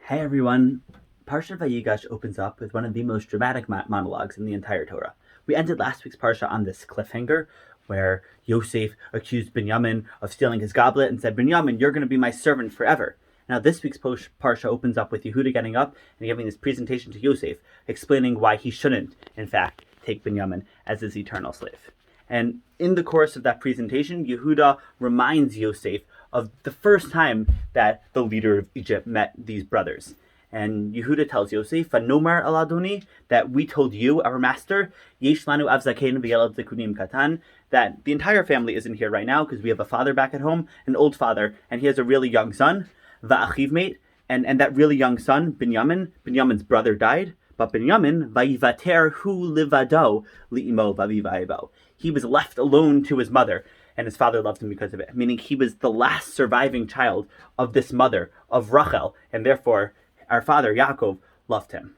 Hey everyone, Parsha Vayigash opens up with one of the most dramatic monologues in the entire Torah. We ended last week's Parsha on this cliffhanger where Yosef accused Binyamin of stealing his goblet and said, Binyamin, you're going to be my servant forever. Now this week's Parsha opens up with Yehuda getting up and giving this presentation to Yosef, explaining why he shouldn't, in fact, take Binyamin as his eternal slave. And in the course of that presentation, Yehuda reminds Yosef of the first time that the leader of Egypt met these brothers. And Yehuda tells Yosef, Vanomar al Adoni, that we told you, our master, Yesh lanu av zaken v'yelad zekunim katan, that the entire family isn't here right now because we have a father back at home, an old father, and he has a really young son, va'achiv mate, and that really young son, Binyamin's brother died, but Binyamin, vayivater hu livado li'imo vavivayibo. He was left alone to his mother, and his father loved him because of it, meaning he was the last surviving child of this mother, of Rachel, and therefore our father, Yaakov, loved him.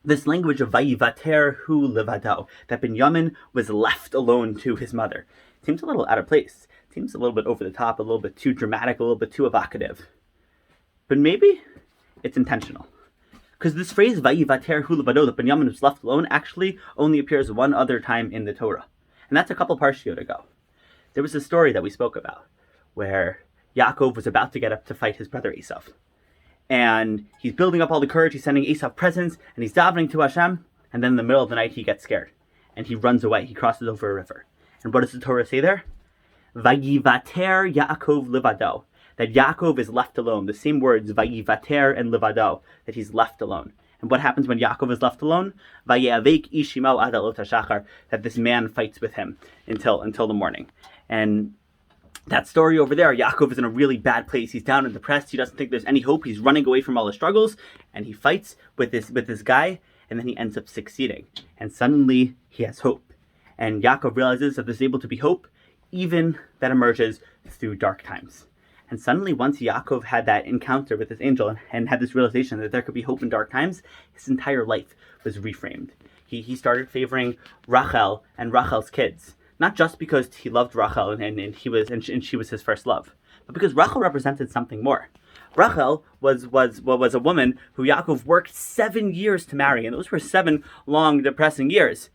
This language of vayivater hu livado, that Binyamin was left alone to his mother, seems a little out of place. Seems a little bit over the top, a little bit too dramatic, a little bit too evocative. But maybe it's intentional. Because this phrase, vayivater hu livado, that Binyamin was left alone, actually only appears one other time in the Torah. And that's a couple parshiot ago. There was a story that we spoke about where Yaakov was about to get up to fight his brother Esav. And he's building up all the courage, he's sending Esav presents, and he's davening to Hashem, and then in the middle of the night he gets scared. And he runs away, he crosses over a river. And what does the Torah say there? Vayivater Yaakov livado, that Yaakov is left alone. The same words, vayivater and livado, that he's left alone. And what happens when Yaakov is left alone? Vayeavek ishimo ad alot hashachar, that this man fights with him until the morning. And that story over there, Yaakov is in a really bad place. He's down and depressed. He doesn't think there's any hope. He's running away from all the struggles, and he fights with this guy, and then he ends up succeeding. And suddenly he has hope. And Yaakov realizes that there's able to be hope, even that emerges through dark times. And suddenly, once Yaakov had that encounter with this angel and had this realization that there could be hope in dark times, his entire life was reframed. He started favoring Rachel and Rachel's kids, not just because he loved Rachel and she was his first love, but because Rachel represented something more. Rachel was a woman who Yaakov worked 7 years to marry, and those were 7 long, depressing years.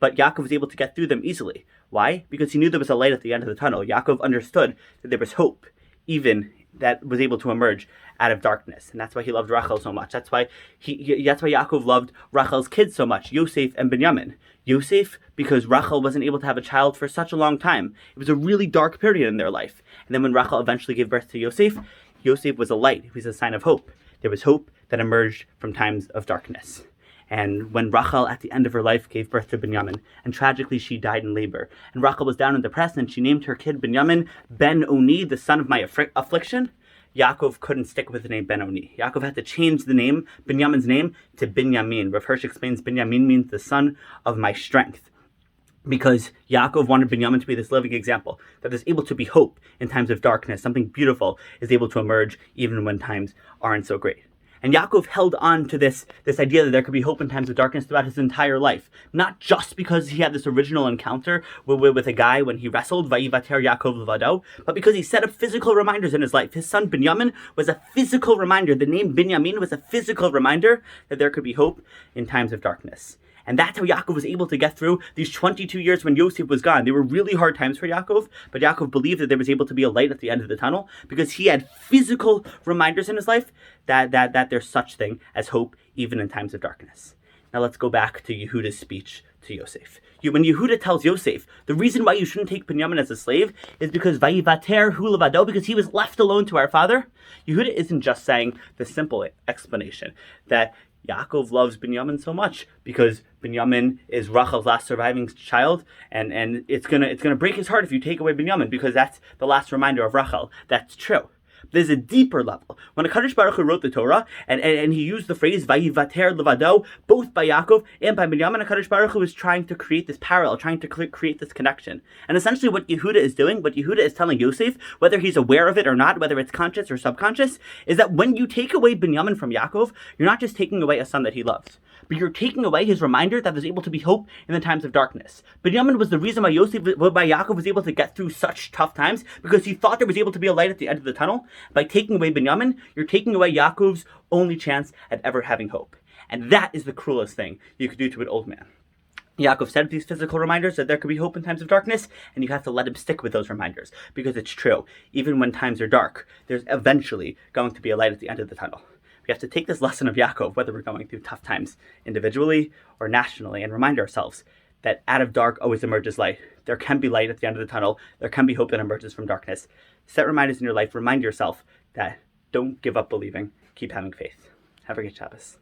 But Yaakov was able to get through them easily. Why? Because he knew there was a light at the end of the tunnel. Yaakov understood that there was hope, even that was able to emerge out of darkness. And that's why he loved Rachel so much. That's why Yaakov loved Rachel's kids so much, Yosef and Binyamin. Yosef, because Rachel wasn't able to have a child for such a long time. It was a really dark period in their life. And then when Rachel eventually gave birth to Yosef, Yosef was a light. He was a sign of hope. There was hope that emerged from times of darkness. And when Rachel, at the end of her life, gave birth to Binyamin, and tragically she died in labor, and Rachel was down and depressed, and she named her kid Binyamin Ben-Oni, the son of my affliction, Yaakov couldn't stick with the name Ben-Oni. Yaakov had to change the name, Binyamin's name, to Binyamin. Rav Hirsch explains Binyamin means the son of my strength, because Yaakov wanted Binyamin to be this living example, that is able to be hope in times of darkness. Something beautiful is able to emerge even when times aren't so great. And Yaakov held on to this idea that there could be hope in times of darkness throughout his entire life. Not just because he had this original encounter with a guy when he wrestled, Vayivater Yaakov Levado, but because he set up physical reminders in his life. His son Binyamin was a physical reminder. The name Binyamin was a physical reminder that there could be hope in times of darkness. And that's how Yaakov was able to get through these 22 years when Yosef was gone. They were really hard times for Yaakov, but Yaakov believed that there was able to be a light at the end of the tunnel because he had physical reminders in his life that there's such thing as hope even in times of darkness. Now let's go back to Yehuda's speech to Yosef. When Yehuda tells Yosef, the reason why you shouldn't take Binyamin as a slave is because Vayivater hu levado, because he was left alone to our father. Yehuda isn't just saying the simple explanation that Yaakov loves Binyamin so much because Binyamin is Rachel's last surviving child, and it's gonna break his heart if you take away Binyamin because that's the last reminder of Rachel. That's true. There's a deeper level. When HaKadosh Baruch Hu wrote the Torah, and he used the phrase Vayivater levado, both by Yaakov and by Binyamin, HaKadosh Baruch Hu is trying to create this parallel, trying to create this connection. And essentially what Yehuda is doing, what Yehuda is telling Yosef, whether he's aware of it or not, whether it's conscious or subconscious, is that when you take away Binyamin from Yaakov, you're not just taking away a son that he loves, but you're taking away his reminder that there's able to be hope in the times of darkness. Binyamin was the reason why Yaakov was able to get through such tough times, because he thought there was able to be a light at the end of the tunnel, By taking away Binyamin, you're taking away Yaakov's only chance at ever having hope. And that is the cruelest thing you could do to an old man. Yaakov said these physical reminders that there could be hope in times of darkness, and you have to let him stick with those reminders, because it's true. Even when times are dark, there's eventually going to be a light at the end of the tunnel. We have to take this lesson of Yaakov, whether we're going through tough times individually or nationally, and remind ourselves that out of dark always emerges light. There can be light at the end of the tunnel. There can be hope that emerges from darkness. Set reminders in your life. Remind yourself that don't give up believing. Keep having faith. Have a good Shabbos.